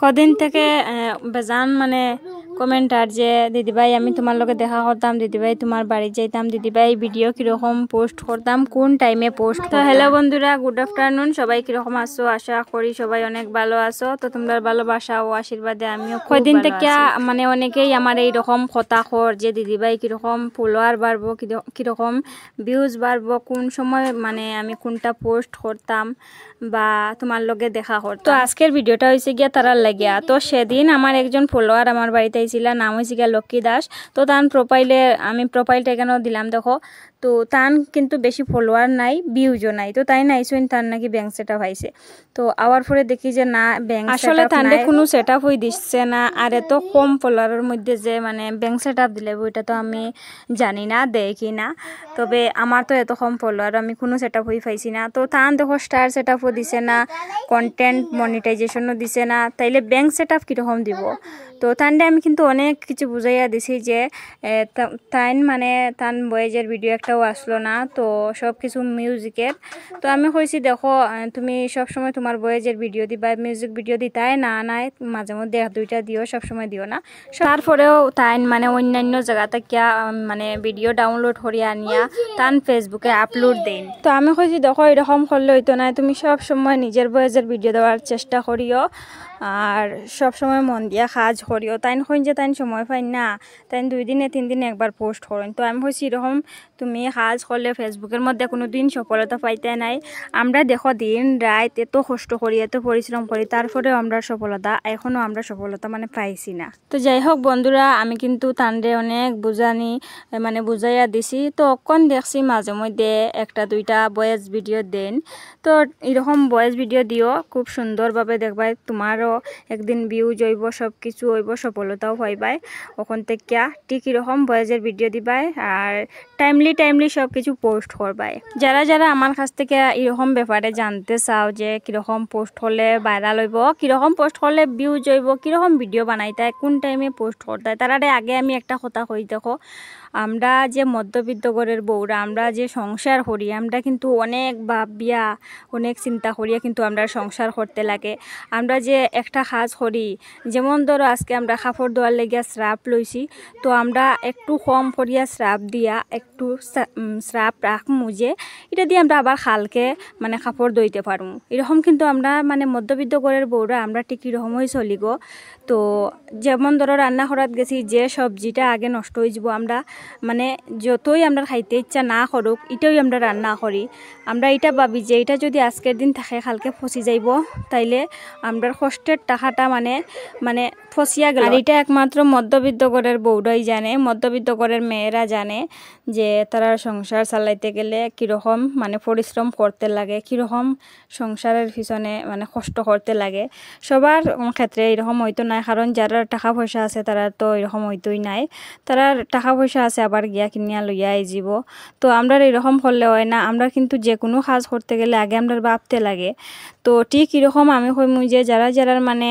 কদিন থেকে বেজান মানে কমেন্টার যে দিদিভাই আমি তোমার লগে দেখা করতাম, দিদিভাই তোমার বাড়ি যাইতাম, দিদিভাই ভিডিও কিরকম পোস্ট করতাম, কোন টাইমে পোস্ট। তো হ্যালো বন্ধুরা, গুড আফটারনুন। সবাই কিরকম আছো? আশা করি সবাই অনেক ভালো আছো। তো তোমরা ভালোবাসা ও আশীর্বাদে আমিও কয়দিন থেকে মানে অনেকেই আমার এইরকম কথা কর যে দিদিভাই কিরকম ফলোয়ার বাড়বো, কিরকম ভিউজ বাড়বো, কোন সময় মানে আমি কোনটা পোস্ট করতাম বা তোমার লগে দেখা করতাম। তো আজকের ভিডিওটা হয়েছে গিয়া তারার লাগিয়া। তো সেদিন আমার একজন ফলোয়ার আমার বাড়িতে আইছিল, নাম হয়েছে গিয়া লক্ষ্মী দাস। তো তার আমি প্রোফাইলটা এখানেও দিলাম দেখো। তো তার কিন্তু বেশি ফলোয়ার নাই, ভিউজও নাই। তো তাই নাইছেন তার নাকি ব্যাংক সেট আপ হয়েছে। তো আওয়ার পরে দেখি যে না, ব্যাংক আসলে তান্ডে কোনো সেট আপ হয়ে দিচ্ছে না। আর এত কম ফলোয়ারের মধ্যে যে মানে ব্যাংক সেট আপ দিলে ওইটা তো আমি জানি না, দেখি না। তবে আমার তো এত কম ফলোয়ার, আমি কোনো সেট আপ হয়ে পাইছি না। তো তান দেখো স্টার সেট আপও দিছে না, কন্টেন্ট মনিটাইজেশনও দিছে না, তাইলে ব্যাংক সেট আপ কীরকম দিব? তো তান্ডে আমি কিন্তু অনেক কিছু বুঝাইয়া দিছি যে তাইন মানে তান বয়েজের ভিডিও একটাও আসলো না, তো সব কিছু মিউজিকের। তো আমি কইছি দেখো তুমি সবসময় তোমার বয়েজের ভিডিও দিবা, মিউজিক ভিডিও দিতাই না, নাই মাঝে মধ্যে এক দুইটা দিও, সবসময় দিও না। তারপরেও তাইন মানে অন্যান্য জায়গা থেকে মানে ভিডিও ডাউনলোড করিয়া আনিয়া তান ফেসবুকে আপলোড দেন। তো আমি কইছি দেখো এরকম করলে হইতো না, তুমি সব সময় নিজের বয়েজের ভিডিও দেওয়ার চেষ্টা করিও আর সব সময় মন দিয়া কাজ করিও। তাইন কইন যে তাইন সময় পাই না, তাইন 2 দিনে 3 দিনে একবার পোস্ট করেন। তো আমি কইছি এরকম তুমি কাজ করলে ফেসবুকের মধ্যে কোনো দিন সফলতা পাইতে নাই। আমরা দেখো দিন রাত এত কষ্ট করি, এত পরিশ্রম করি, তারপরেও আমরা সফলতা এখনও আমরা সফলতা মানে পাইছি না। তো যাই হোক বন্ধুরা, আমি কিন্তু তান্ডে অনেক মানে বুঝাইয়া দিছি। তো অক্ষণ দেখছি মাঝে মধ্যে একটা দুইটা ভয়েস ভিডিও দেন। তো এরকম ভয়েস ভিডিও দিও, খুব সুন্দরভাবে দেখবাই, তোমারও একদিন ভিউজ হইব, সব কিছু হইব, সফলতাও পাইবাই। ওখান থেকে ঠিক এরকম ভয়েসের ভিডিও দিবাই আর টাইমলি সব কিছু পোস্ট করবাই। যারা যারা আমার কাছ থেকে এরকম ব্যাপারে জানতে চাও যে কীরকম পোস্ট করলে ভাইরাল হইব, কীরকম পোস্ট করলে ভিউজ হইব, কীরকম ভিডিও বানাইতে হয়, কোন টাইমে পোস্ট করতে হয়, তার আগে আমি একটা কথা কই দেখো, আমরা যে মধ্যবিত্ত ঘরের বউরা, আমরা যে সংসার করি, আমরা কিন্তু অনেক ভাবিয়া অনেক চিন্তা করিয়া কিন্তু আমরা সংসার করতে লাগে। আমরা যে একটা কাজ করি, যেমন ধরো আজকে আমরা কাপড় ধোয়ার লেগিয়া স্রাপ লইছি, তো আমরা একটু কম করিয়া স্রাপ দিয়া একটু স্রাপ রাখমু, যে এটা দিয়ে আমরা আবার খালকে মানে কাপড় ধুইতে পারবো। এরকম কিন্তু আমরা মানে মধ্যবিত্ত ঘরের বউরা আমরা ঠিক এরকমই চলিব। তো যেমন ধরো রান্না করাত গেছি, যে সবজিটা আগে নষ্ট হয়ে যাব, আমরা মানে যতই আমরা খাইতে ইচ্ছা না করুক, এটাই আমরা রান্না করি। আমরা এটা ভাবি যে এটা যদি আজকের দিন থাকে কালকে ফসি যাইব, তাইলে আমরা কষ্টের টাকাটা মানে ফসিয়া গেল। আর এটা একমাত্র মধ্যবিত্ত ঘরের বউরাই জানে, মধ্যবিত্ত ঘরের মেয়েরা জানে যে তারা সংসার চালাইতে গেলে কীরকম মানে পরিশ্রম করতে লাগে, কীরকম সংসারের পিছনে মানে কষ্ট করতে লাগে। সবার ক্ষেত্রে এরকম হয়তো নাই, কারণ যারা টাকা পয়সা আছে তারা তো এরকম হইতোই নাই, তারা টাকা পয়সা আছে আবার গিয়া কিনিয়া লইয়া আইজিব। তো আমরা এরকম করলে হয় না, আমরা কিন্তু যে কোনো কাজ করতে গেলে আগে আমরা ভাবতে লাগে। তো ঠিক এরকম আমি কইমু যে যারা যারা মানে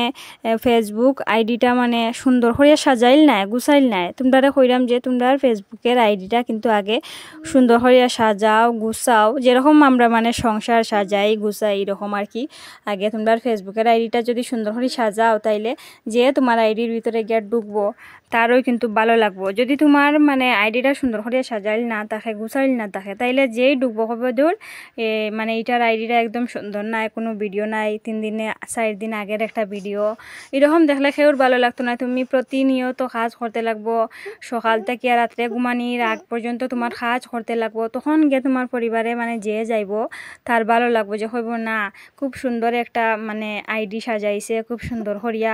ফেসবুক আইডিটা মানে সুন্দর করে সাজাইল নাই, গুছাইল নাই, তোমরা কইরাম যে তোমরা ফেসবুকের আইডিটা কিন্তু আগে সুন্দর করে সাজাও, গুছাও, যেরকম আমরা মানে সংসার সাজাই গুছাই এরকম আর কি। আগে তোমরা ফেসবুকের আইডিটা যদি সুন্দর করে সাজাও, তাইলে যে তোমার আইডির ভিতরে গিয়ে ঢুকবো তারও কিন্তু ভালো লাগবো। যদি তোমার মানে আইডিটা সুন্দর করে সাজাইল না থাকে, গুছাইল না থাকে, তাইলে যেই ঢুকবো হবে দূর মানে এটার আইডিটা একদম সুন্দর নাই, কোনো ভিডিও নাই, 3 দিনে 4 দিন আগের একটা ভিডিও, এরকম দেখলে কেউর ভালো লাগতো না। তুমি প্রতিনিয়ত কাজ করতে লাগবো, সকাল থেকে রাত্রে ঘুমানির আগ পর্যন্ত তোমার কাজ করতে লাগবো, তখন গিয়ে তোমার পরিবারে মানে যে যাইব তার ভালো লাগবো, যে হইব না খুব সুন্দর একটা মানে আইডি সাজাইছে, খুব সুন্দর করিয়া,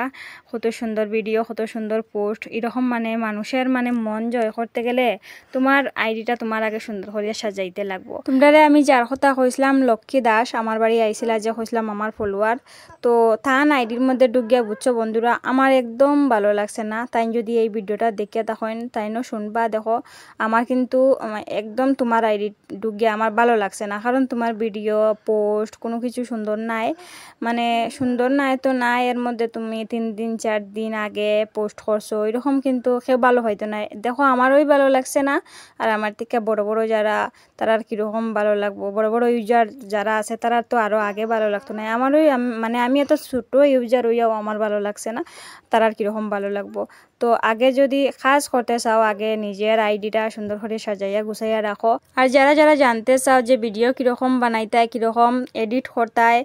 কত সুন্দর ভিডিও, কত সুন্দর পোস্ট। এরকম মানে মানুষের মানে মন জয় করতে গেলে তোমার আইডিটা তোমার আগে সুন্দর করিয়া সাজাইতে লাগবো। তোমরা আমি যার কথা কইছিলাম লক্ষ্মী দাস আমার বাড়ি আইছিলা, যে কইছিলাম আমার ফলোয়ার, তো তান আইডির মধ্যে ঢুকিয়া বুঝছো বন্ধুরা আমার একদম ভালো লাগছে না। তাই যদি এই ভিডিওটা দেখে তখন তাইনও শুনবা, দেখো আমার কিন্তু একদম তোমার আইডি ঢুকিয়া আমার ভালো লাগছে না, কারণ তোমার ভিডিও পোস্ট কোনো কিছু সুন্দর নাই, মানে সুন্দর নাই তো নাই, এর মধ্যে তুমি 3 দিন 4 দিন আগে পোস্ট করছো, এরকম কিন্তু কেউ ভালো হইতো না। দেখো আমারই ভালো লাগছে না। আর আমার থেকে বড় বড় যারা তারা আর কীরকম ভালো লাগবো, বড় বড় ইউজার যারা আছে তারা তো আরও আগে ভালো লাগতো না। আমারই মানে আমি এত ছোটো ইউজার হইয়াও আমার ভালো লাগছে না, তারা আর কীরকম ভালো লাগবো। তো আগে যদি কাজ করতে চাও আগে নিজের আইডিটা সুন্দর করে সাজাইয়া গুছাইয়া রাখো। আর যারা যারা জানতে চাও যে ভিডিও কীরকম বানাইতায়, কীরকম এডিট করতায়,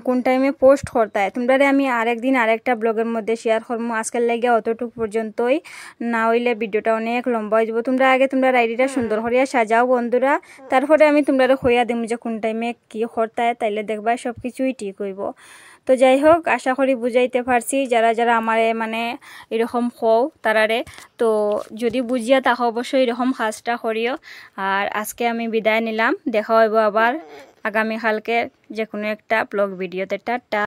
কোন টাইমে পোস্ট করতায়, তোমরা আমি আরেকদিন আরেকটা ব্লগের মধ্যে শেয়ার করবো। আজকের লাগে অতটুকু পর্যন্তই, না হইলে ভিডিওটা অনেক লম্বা হয়ে যাব। তোমরা আগে তোমরা আইডিটা সুন্দর করিয়া সাজাও বন্ধুরা, তারপরে আমি তোমরা হইয়া দিম যে কোন টাইমে কী করতায়, তাইলে দেখবা সব কিছুই ঠিক হইব। তো যাই হোক, আশা করি বুঝাইতে পারছি যারা যারা আমারে মানে এরকম হও তারারে। তো যদি বুঝিয়া থাকো অবশ্যই এরকম কাজটা করিও। আর আজকে আমি বিদায় নিলাম, দেখা হইব আবার আগামীকালকে যে কোনো একটা ব্লগ ভিডিওতে। টাটা।